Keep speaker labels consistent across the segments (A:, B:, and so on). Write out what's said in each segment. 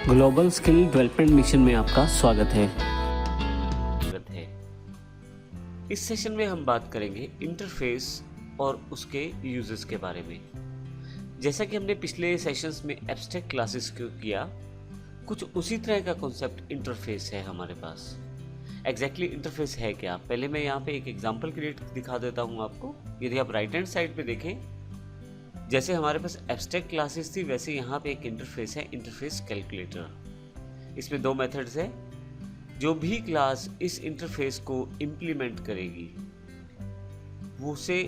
A: Global skill development mission में आपका स्वागत है। इस सेशन में हम बात करेंगे इंटरफेस और उसके यूजेस के बारे में। जैसा कि हमने पिछले सेशंस में एब्स्ट्रैक्ट क्लासेस को किया, कुछ उसी तरह का कॉन्सेप्ट इंटरफेस है हमारे पास। एग्जैक्टली इंटरफेस है क्या? पहले मैं यहाँ पे एक एग्जांपल क्रिएट दिखा देता हूँ आपको। यदि आप राइट हैंड साइड पे देखें, जैसे हमारे पास एब्स्ट्रैक्ट क्लासेस थी, वैसे यहाँ पे एक इंटरफेस है, इंटरफेस कैलकुलेटर। इसमें दो मेथड्स हैं। जो भी क्लास इस इंटरफेस को इम्प्लीमेंट करेगी, वो से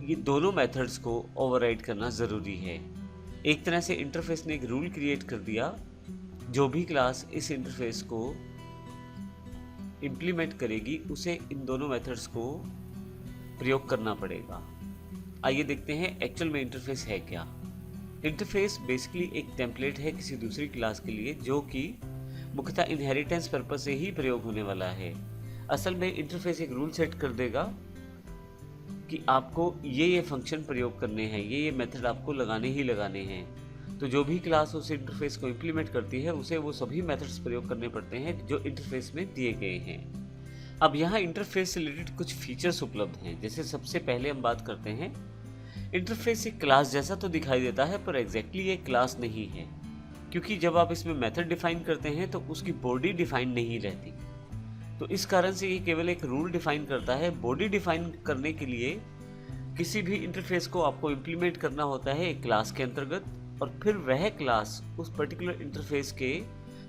A: ये दोनों मेथड्स को ओवरराइड करना ज़रूरी है। एक तरह से इंटरफेस ने एक रूल क्रिएट कर दिया, जो भी क्लास इस इंटरफेस को इम्प्लीमेंट करेगी, उसे इन दोनों मेथड्स को प्रयोग करना पड़ेगा। आइए देखते हैं एक्चुअल में इंटरफेस है क्या। इंटरफेस बेसिकली एक टेम्पलेट है किसी दूसरी क्लास के लिए, जो कि मुख्यतः इनहेरिटेंस पर्पस से ही प्रयोग होने वाला है। असल में इंटरफेस एक रूल सेट कर देगा कि आपको ये फंक्शन प्रयोग करने हैं, ये मेथड आपको लगाने ही लगाने हैं। तो जो भी क्लास उस इंटरफेस को इम्प्लीमेंट करती है, उसे वो सभी मेथड्स प्रयोग करने पड़ते हैं जो इंटरफेस में दिए गए हैं। अब यहाँ इंटरफेस से रिलेटेड कुछ फीचर्स उपलब्ध हैं। जैसे सबसे पहले हम बात करते हैं, इंटरफेस एक क्लास जैसा तो दिखाई देता है, पर एग्जैक्टली ये क्लास नहीं है, क्योंकि जब आप इसमें मेथड डिफाइन करते हैं तो उसकी बॉडी डिफाइन नहीं रहती। तो इस कारण से ये केवल एक रूल डिफाइन करता है। बॉडी डिफाइन करने के लिए किसी भी इंटरफेस को आपको इम्प्लीमेंट करना होता है एक क्लास के अंतर्गत, और फिर वह क्लास उस पर्टिकुलर इंटरफेस के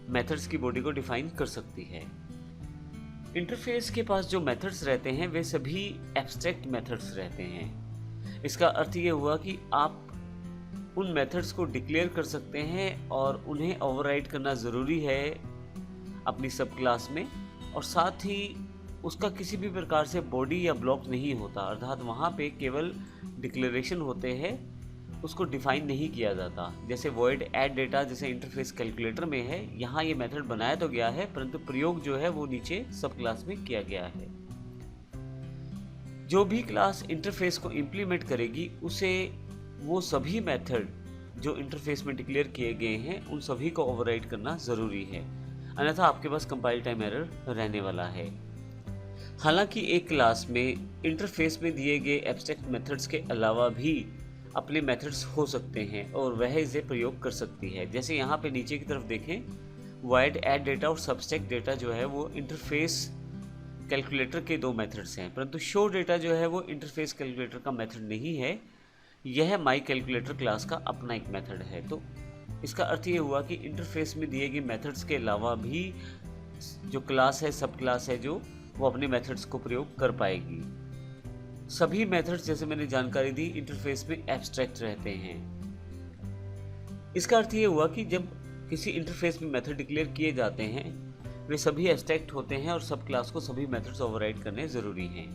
A: मेथड्स की बॉडी को डिफाइन कर सकती है। इंटरफेस के पास जो मेथड्स रहते हैं, वे सभी एब्स्ट्रैक्ट मेथड्स रहते हैं। इसका अर्थ ये हुआ कि आप उन मेथड्स को डिक्लेयर कर सकते हैं और उन्हें ओवरराइड करना ज़रूरी है अपनी सब क्लास में, और साथ ही उसका किसी भी प्रकार से बॉडी या ब्लॉक नहीं होता, अर्थात वहाँ पे केवल डिक्लेरेशन होते हैं, उसको डिफाइन नहीं किया जाता। जैसे वॉइड ऐड डेटा जैसे इंटरफेस कैलकुलेटर में है, यहाँ ये मेथड बनाया तो गया है, परंतु प्रयोग जो है वो नीचे सब क्लास में किया गया है। जो भी क्लास इंटरफेस को इम्प्लीमेंट करेगी, उसे वो सभी मेथड जो इंटरफेस में डिक्लेयर किए गए हैं, उन सभी को ओवरराइड करना ज़रूरी है, अन्यथा आपके पास कंपाइल टाइम एरर रहने वाला है। हालांकि एक क्लास में इंटरफेस में दिए गए एब्स्ट्रैक्ट मेथड्स के अलावा भी अपने मेथड्स हो सकते हैं और वह इसे प्रयोग कर सकती है। जैसे यहाँ पे नीचे की तरफ देखें, वॉइड ऐड डेटा और सबस्ट्रैक्ट डेटा जो है वो इंटरफेस कैलकुलेटर के दो मेथड्स हैं, परंतु शो डेटा जो है वो इंटरफेस कैलकुलेटर का मेथड नहीं है, यह माई कैलकुलेटर क्लास का अपना एक मेथड है। तो इसका अर्थ ये हुआ कि इंटरफेस में दिए गए मेथड्स के अलावा भी जो क्लास है, सब क्लास है, जो वो अपने मेथड्स को प्रयोग कर पाएगी। सभी मेथड्स, जैसे मैंने जानकारी दी, इंटरफेस में एब्स्ट्रैक्ट रहते हैं। इसका अर्थ ये हुआ कि जब किसी इंटरफेस में मेथड डिक्लेयर किए जाते हैं, वे सभी एब्स्ट्रैक्ट होते हैं और सब क्लास को सभी मेथड्स ओवरराइड करने ज़रूरी हैं।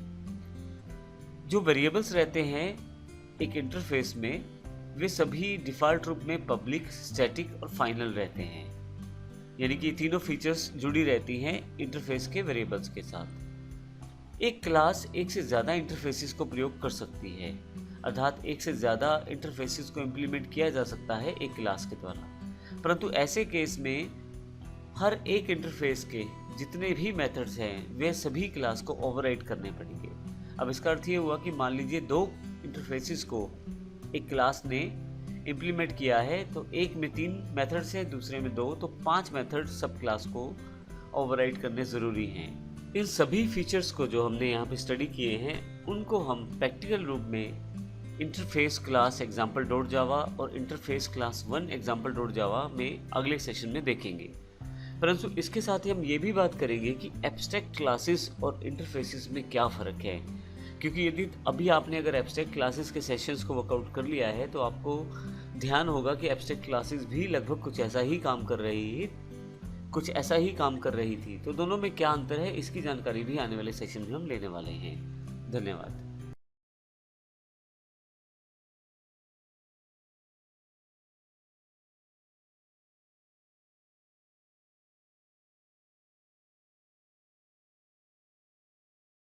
A: जो वेरिएबल्स रहते हैं एक इंटरफेस में, वे सभी डिफ़ॉल्ट रूप में पब्लिक, स्टैटिक और फाइनल रहते हैं। यानी कि तीनों फीचर्स जुड़ी रहती हैं इंटरफेस के वेरिएबल्स के साथ। एक क्लास एक से ज़्यादा इंटरफेसेस को प्रयोग कर सकती है, अर्थात एक से ज़्यादा इंटरफेसेस को इम्प्लीमेंट किया जा सकता है एक क्लास के द्वारा। परंतु ऐसे केस में हर एक इंटरफेस के जितने भी मेथड्स हैं, वे सभी क्लास को ओवरराइड करने पड़ेंगे। अब इसका अर्थ ये हुआ कि मान लीजिए दो इंटरफेसेस को एक क्लास ने इम्प्लीमेंट किया है, तो एक में 3 मेथड्स हैं, दूसरे में 2, तो 5 मेथड सब क्लास को ओवरराइड करने ज़रूरी हैं। इन सभी फीचर्स को जो हमने यहाँ पे स्टडी किए हैं, उनको हम प्रैक्टिकल रूप में interface class example dot Java और interface class 1 example dot Java में अगले सेशन में देखेंगे। परंतु इसके साथ ही हम ये भी बात करेंगे कि एब्स्ट्रैक्ट क्लासेस और इंटरफेसेस में क्या फ़र्क है, क्योंकि यदि अभी आपने अगर एब्स्ट्रैक्ट क्लासेस के सेशंस को वर्कआउट कर लिया है, तो आपको ध्यान होगा कि एब्स्ट्रैक्ट क्लासेस भी लगभग कुछ ऐसा ही काम कर रही थी। तो दोनों में क्या अंतर है, इसकी जानकारी भी आने वाले सेशन में हम लेने वाले हैं। धन्यवाद।